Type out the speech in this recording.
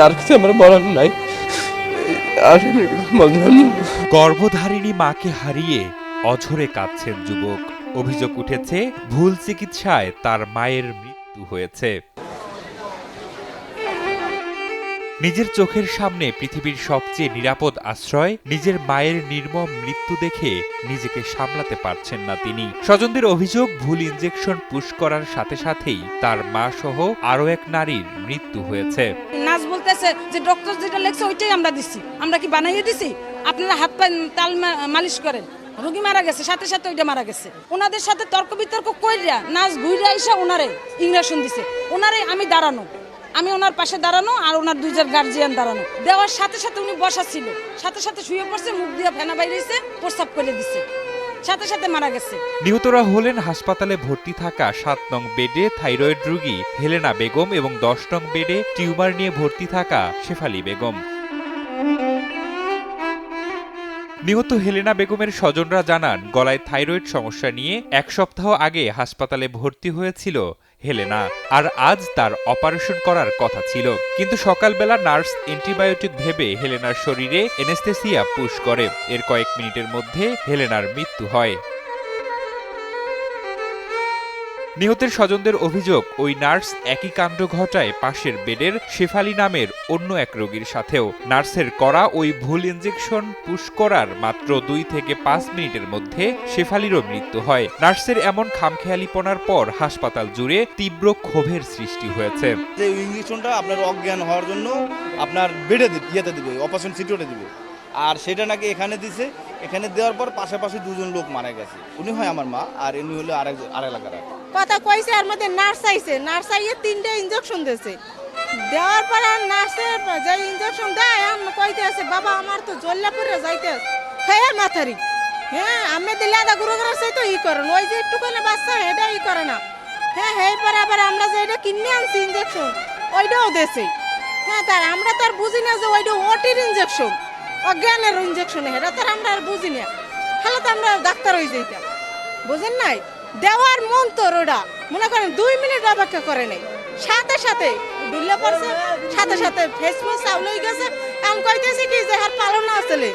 আর কিছু আমার বলার নাই। গর্ভধারিণী মাকে হারিয়ে অঝরে কাঁদছেন যুবক। অভিযোগ উঠেছে ভুল চিকিৎসায় তার মায়ের মৃত্যু হয়েছে। নিজের চোখের সামনে পৃথিবীর সবচেয়ে নিরাপদ আশ্রয় নিজের মায়ের নির্মম মৃত্যু দেখে নিজেকে সামলাতে পারছেন না তিনি। স্বজনদের অভিযোগ, ভুল ইনজেকশন পুশ করার সাথে সাথেই তার মা সহ আরো এক নারীর মৃত্যু হয়েছে। নার্স বলতেছে যে ডক্টর যেটা লেখছে ওইটাই আমরা দিছি, আমরা কি বানাইয়ে দিছি? আপনারা হাত পা তাল মালিশ করেন। রোগী মারা গেছে, সাথে সাথে ওইটা মারা গেছে। ওনাদের সাথে তর্ক বিতর্ক কইরা নার্স ঘুরে আইসা ওনারে ইঞ্জেকশন দিছে। ওনারে আমি ওনার পাশে দাঁড়ানো আর ওনার দুইজন গার্জিয়ান দাঁড়ানো, দেওয়ার সাথে সাথে উনি বসা ছিল, সাথে সাথে শুয়ে পড়ছে, মুখ দিয়ে ফেনা বাইরেছে, প্রস্রাব করে দিছে, সাথে সাথে মারা গেছে। নিহতরা হলেন হাসপাতালে ভর্তি থাকা ৭ নং বেডে থাইরয়েড রোগী হেলেনা বেগম এবং ১০ নং বেডে টিউমার নিয়ে ভর্তি থাকা শেফালী বেগম। নিহত হেলেনা বেগমের স্বজনরা জানান, গলায় থাইরয়েড সমস্যা নিয়ে ১ সপ্তাহ আগে হাসপাতালে ভর্তি হয়েছিল হেলেনা, আর আজ তার অপারেশন করার কথা ছিল। কিন্তু সকালবেলা নার্স অ্যান্টিবায়োটিক ভেবে হেলেনার শরীরে এনেস্থেসিয়া পুশ করে। এর কয়েক মিনিটের মধ্যে হেলেনার মৃত্যু হয়। নিহতের স্বজনদের অভিযোগ, ওই নার্স একই কাণ্ড ঘটায় পাশের বেডের শেফালী নামের অন্য এক রোগীর সাথেও। নার্সের করা ওই ভুল ইনজেকশন পুশ করার মাত্র ২ থেকে ৫ মিনিটের মধ্যে শেফালীরও মৃত্যু হয়। নার্সের এমন খামখেয়ালিপনার পর হাসপাতাল জুড়ে তীব্র ক্ষোভের সৃষ্টি হয়েছে। যে ইনজেকশনটা আপনার অজ্ঞান হওয়ার জন্য আপনার বেডে দিবে, অপারেশন সিটিওতে দিবে, আর সেটা নাকি এখানে দিছে। এখানে দেওয়ার পর পাশাপাশি ২ জন লোক মারা গেছে। উনি হয় আমার মা, আর ইনি হলো আর এলাকার কথা কইছে। আর মধ্যে নার্স আইছে, নার্স আইয়ে 3টে ইনজেকশন দিয়েছে। দেওয়ার পর নার্সের যে ইনজেকশন দেয় আমি কইতে আছে, বাবা আমার তো জল্লা পরে যাইতে খেয়ে মাথারি। হ্যাঁ আমি দিলে আদা গুরু করে তো ই করেন, ওই যে একটু করে বাচ্চা এটা ই করে না। হ্যাঁ পরে আবার আমরা যে এটা কিনে আনছি ইনজেকশন, ওইটাও দেছে। হ্যাঁ তার আমরা তো আর বুঝি না যে ওইটা ওটির ইনজেকশন, অজ্ঞানের ইনজেকশন, এটা তো আমরা আর বুঝি না। হলে তো আমরা ডাক্তার হয়ে যাইতাম, বুঝেন নাই? দেওয়ার মন তো ওটা মনে করেন 2 মিনিট অপেক্ষা করে নাই, সাথে সাথে ডুলে পড়ছে, সাথে সাথে ফেসবুক চাউল হয়ে গেছে। আমি কইতেছি কি যে হার পালন আসলে